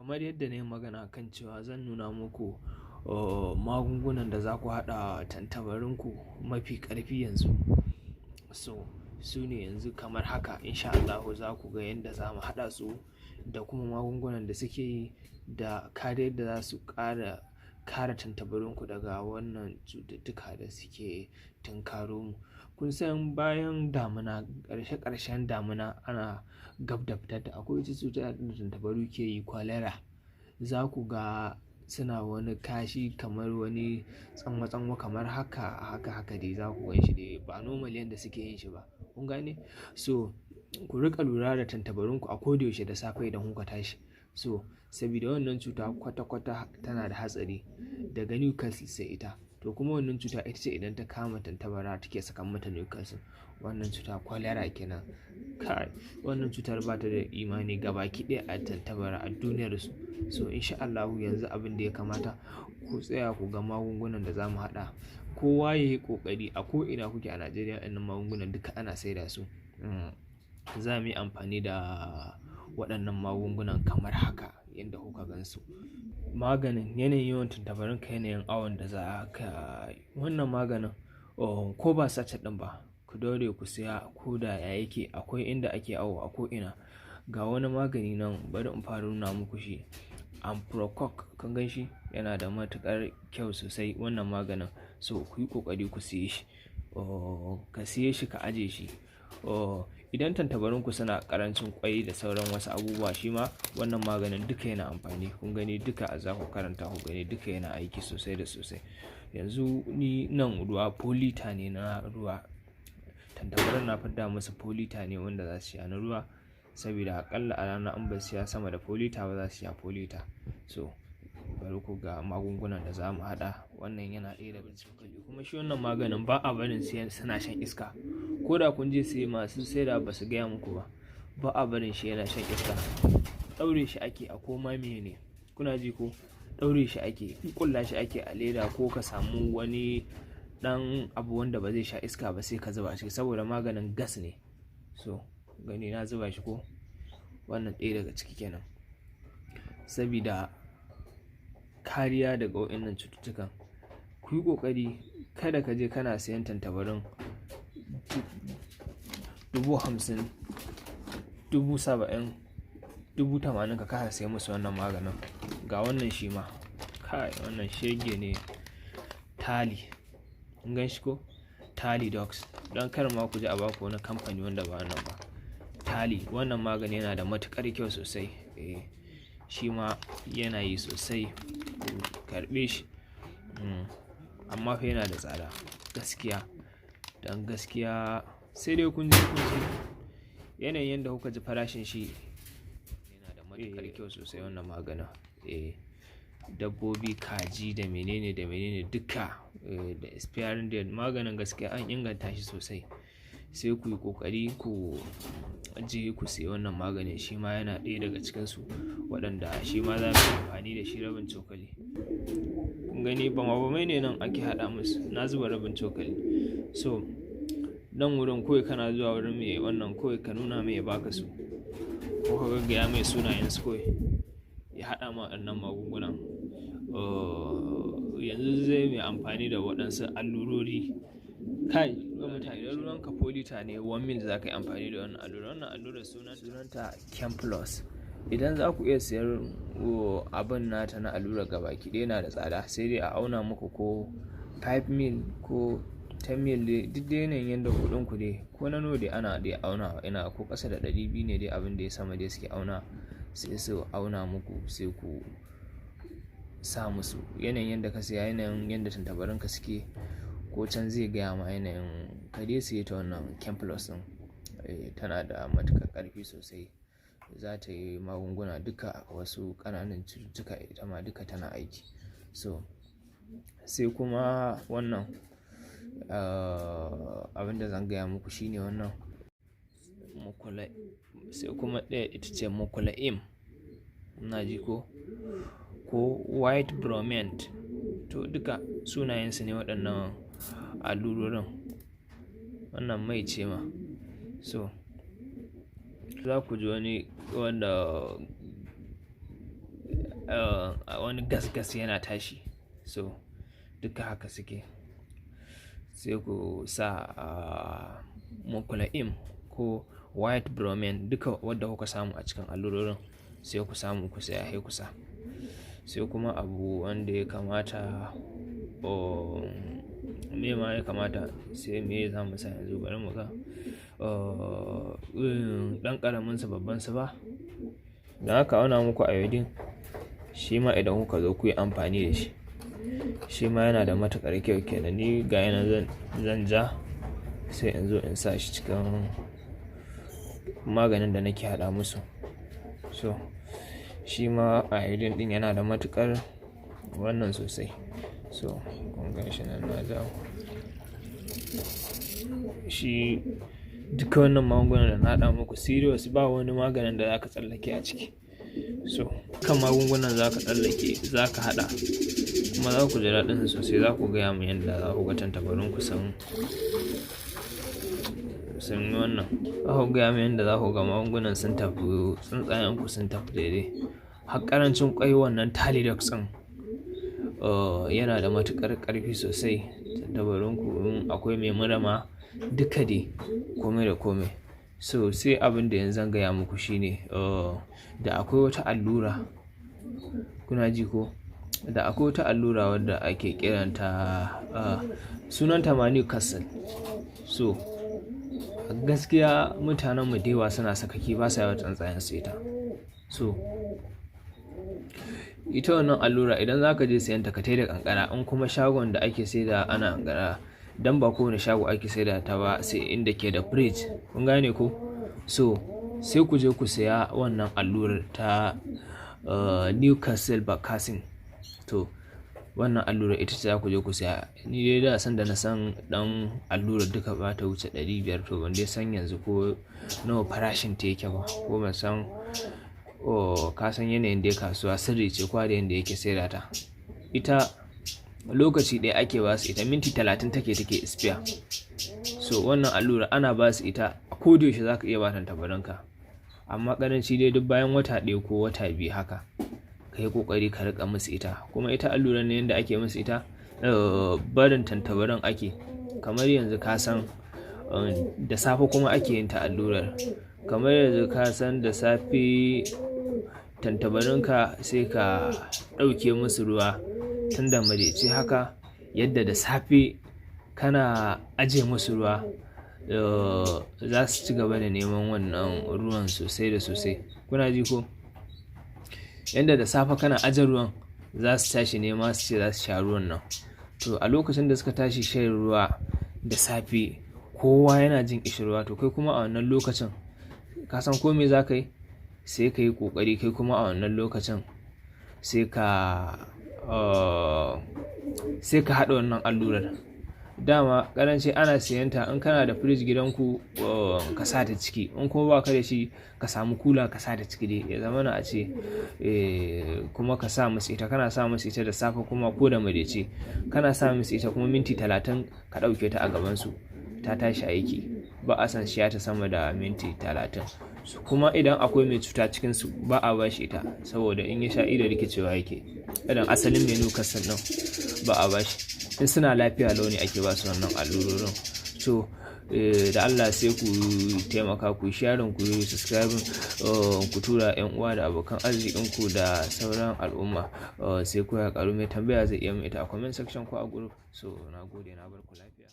kamar yadda na yi magana kan cewa zan nuna muku magungunan da za ku haɗa tantabarinku mafi ƙarfi yanzu. So su ne yanzu kamar haka, insha Allah za ku ga yadda za mu haɗa su da kuma magungunan da suke yi da kare da za su kare tantabarinku daga wannan cututtuka da suke tunkaro mu. Kun san bayan damuna, ƙarshen damuna ana gab da fitar da akwai wata cuta da tantabaru ke yi, kwalera. Za ku ga suna wani kashi kamar wani tsanwa kamar haka dai za ku gan shi dai ba normal yadda suke yin shi ba, kun gane. So ku rika lura da tantabarunku a kodayaushe da safe idan kuka tashi. So saboda wannan cuta kwata-kwata tana da hatsari daga Newcastle sai ita. To kuma wannan cuta ita ce idan ta kama tantabara take sakan mata Newcastle. Wannan cuta kwalera kenan. Kai, wannan cutar ba ta da imani gabaki ɗaya a tantabara a duniyar su. So insha Allah yanzu abin da ya kamata ku tsaya ku ga magungunan da za mu haɗa. Kowa ya yi ƙoƙari a ko ina kuke a Najeriya, ɗannan magungunan duka ana saida su. Za mu yi amfani da waɗannan magungunan kamar haka yadda kuka gan su. Maganin yanayin yawan tantabarinka, yanayin awon da za ka yi. Wannan maganin ko ba sachet ɗin ba, ku daure ku siya ko da ya yake. Akwai inda ake awo a ko ina. Ga wani magani nan, bari in fara nuna muku shi. Amprocok, kun gan shi yana da matuƙar kyau sosai wannan maganin. So ku yi ƙoƙari ku siye shi. Ka siye shi ka aje shi. Idan tantabarinku suna ƙarancin ƙwai da sauran wasu abubuwa, shi ma wannan maganin duka yana amfani. Kun gani duka za ku karanta ku gani duka yana aiki sosai da sosai. Yanzu ni nan ruwa polita ne na ruwa. Tantabaran na fidda musu polita ne wanda za su sha na ruwa, saboda aƙalla a rana in ba su sha sama da polita ba za su sha polita. So bari ku ga magungunan da za mu haɗa. Wannan yana ɗaya daga cikin. Kuma shi wannan maganin ba a barin suna shan iska. Ko da kun je sai masu saida ba su gaya muku ba a barin shi yana shan iska. Ɗaure shi ake a koma ne. Kuna ji ko? Ɗaure shi ake, ƙulla shi ake a leda, ko ka samu wani ɗan abu wanda ba zai sha iska ba sai ka zuba shi, saboda maganin gas ne. So gani na zuba shi ko? Wannan ɗaya daga ciki kenan. Sabida kariya daga waɗannan cututtukan, ku yi ƙoƙari kada ka je kana sayan tantabarin 50,000, 70,000, 80,000 ka kasa sai musu wannan maganin. Ga wannan shi ma, kai wannan shege ne, tali. Kun gan shi ko? Tali dogs. Don kar ma ku ji a baku wani kamfani wanda ba wannan ba. Tali, wannan magani yana da matuƙar kyau sosai. Shi ma yana yi sosai. Karɓe shi. Amma fa yana da tsada gaskiya. Dan gaskiya sai dai kun ji yanayin yadda kuka ji farashin shi. Yana da matuƙar kyau sosai wannan maganin. Dabbobi, kaji da menene duka da expiring date. Maganin gaskiya an inganta shi sosai. Sai ku yi ƙoƙari ku je ku sayi wannan maganin. Shi ma yana ɗaya daga cikinsu waɗanda shi ma za mu yi amfani da shi rabin cokali. Kun gani bama-bamai ne nan ake haɗa musu. Na zuba rabin cokali. So nan wurin kawai kana zuwa wurin mai wannan kawai ka nuna mai ya baka su, ko ka gaggaya mai sunayen su kawai ya haɗa ma waɗannan magungunan. Yanzu zai mai amfani da waɗansu allurori. Kai mutane, idan ruwanka polita ne 1 mil za ka yi amfani da wannan allura. Wannan allura sunanta Plus. Idan za ku iya siyar abin nata na allura gabaki ɗaya yana da tsada, sai dai a auna muku ko 5 mil ko 10 mil dai, duk da yanayin yadda kuɗin ku dai, ko na nawa dai ana dai auna. Ina ko ƙasa da 200 ne dai abin da ya sama dai suke auna, sai su auna muku sai ku sa musu yanayin yadda ka siya, yanayin yadda tantabarinka suke, ko can zai gaya ma yanayin ka dai siye ta wannan Plus ɗin. Tana da matuƙar ƙarfi sosai. Za ta yi magunguna duka wasu ƙananan cututtuka, ita ma duka tana aiki. So sai kuma wannan abin da zan gaya muku shine wannan sai kuma ɗaya ita ce Mukulaim. Ina ji ko white bromant. To duka sunayensu ne waɗannan allurorin. Wannan mai ce ma. So za ku ji wani wanda wani gas yana tashi. So duka haka suke. Sai ku sa mukula'im ko white bromine duka wadda kuka samu a cikin allurorin sai ku samu ku saya sai ku sa. Sai kuma abu wanda ya kamata me ma ya kamata sai me za mu sa yanzu, bari mu ga ɗan ƙaramin sa babban sa ba. Da haka auna muku iodine shi ma idan kuka zo ku yi amfani da shi, shi ma yana da matuƙar kyau kenan. Ni ga yana zan ja sai in zo in sa shi cikin maganin da nake haɗa musu. So shi ma iodine ɗin yana da matuƙar wannan sosai. So kun ga shi nan na jawo shi. Duka wannan magungunan da na haɗa muku serious, ba wani maganin da zaka tsallake a ciki. So kan magungunan zaka tsallake zaka haɗa kuma za ku ji daɗin su sosai. Za ku gaya mu yadda za ku ga tantabarinku sun wannan. Za ku gaya mu yadda za ku ga magungunan sun tafi, tsuntsayenku sun tafi daidai. Har ƙarancin ƙwai wannan Talidox ɗin yana da matuƙar ƙarfi sosai. Tantabarinku in akwai mai murama duka dai komai da komai. So sai abin da yanzu zan gaya muku shine da akwai wata allura, kuna ji ko? Da akwai wata allura wadda ake kiranta sunanta Newcastle. So gaskiya mutanen mu da yawa suna sakaki ba sa yawan tsuntsayen su ita. So ita wannan allura idan zaka je sayan ta ka tai da kankara, in kuma shagon da ake saida ana kankara, dan ba kowane shago ake saida ta ba sai inda ke da fridge, kun gane ko? So sai ku je ku saya wannan allurar ta Newcastle vaccine. To wannan allura ita ce za ku je ku saya. Ni dai da san da na san dan allurar duka ba ta wuce 500, to ban dai san yanzu ko nawa farashin ta yake ba, ko ban san ka san yanayin da kasuwa sirri ce kwa da yanda yake saida ta. Ita lokaci ɗaya ake ba su ita, minti 30 take expire. So wannan allura ana ba su ita a kodayaushe za ka iya ba tantabaranka, amma ƙaranci dai duk bayan wata 1 ko wata 2 haka ka yi ƙoƙari ka riƙa musu ita. Kuma ita allurar ne yadda ake musu ita, barin tantabaran ake kamar yanzu ka san da safe kuma ake yin ta allurar. Kamar yanzu ka san da safe tantabarinka sai ka ɗauke musu ruwa tun da maraice haka, yadda da safe kana aje musu ruwa za su ci gaba da neman wannan ruwan sosai da sosai. Kuna ji ko? Yadda da safe kana aje ruwan za su tashi nema su ce za su sha ruwan nan. To a lokacin da suka tashi shan ruwa da safe kowa yana jin ƙishirwa. To kai kuma a wannan lokacin ka san ko me za ka yi? Sai ka yi ƙoƙari kai kuma a wannan lokacin sai ka haɗa wannan allurar. Dama ƙaranci ana siyanta in kana da firij gidanku ka sa ta ciki, in kuma ba ka da shi ka samu kula ka sa ta ciki dai ya zama na a ce kuma ka sa musu ita. Kana sa musu ita da safe kuma ko da maraice kana sa musu ita, kuma minti 30 ka ɗauke ta a gabansu ta tashi aiki. Ba a san shi ta sama da minti 30. Kuma idan akwai mai cuta cikinsu ba a ba shi ita, saboda in ya sha ido rikicewa yake. Idan asalin mai Newcastle ɗin ba a ba shi. In suna lafiya lau ne ake ba su wannan allurorin. So da Allah sai ku taimaka ku sharing, ku yi subscribing, ku tura yan uwa da abokan arzikinku da sauran al'umma. Sai ku ya karu mai tambaya zai iya mai ita a comment section ko a group. So na gode, na bar ku lafiya.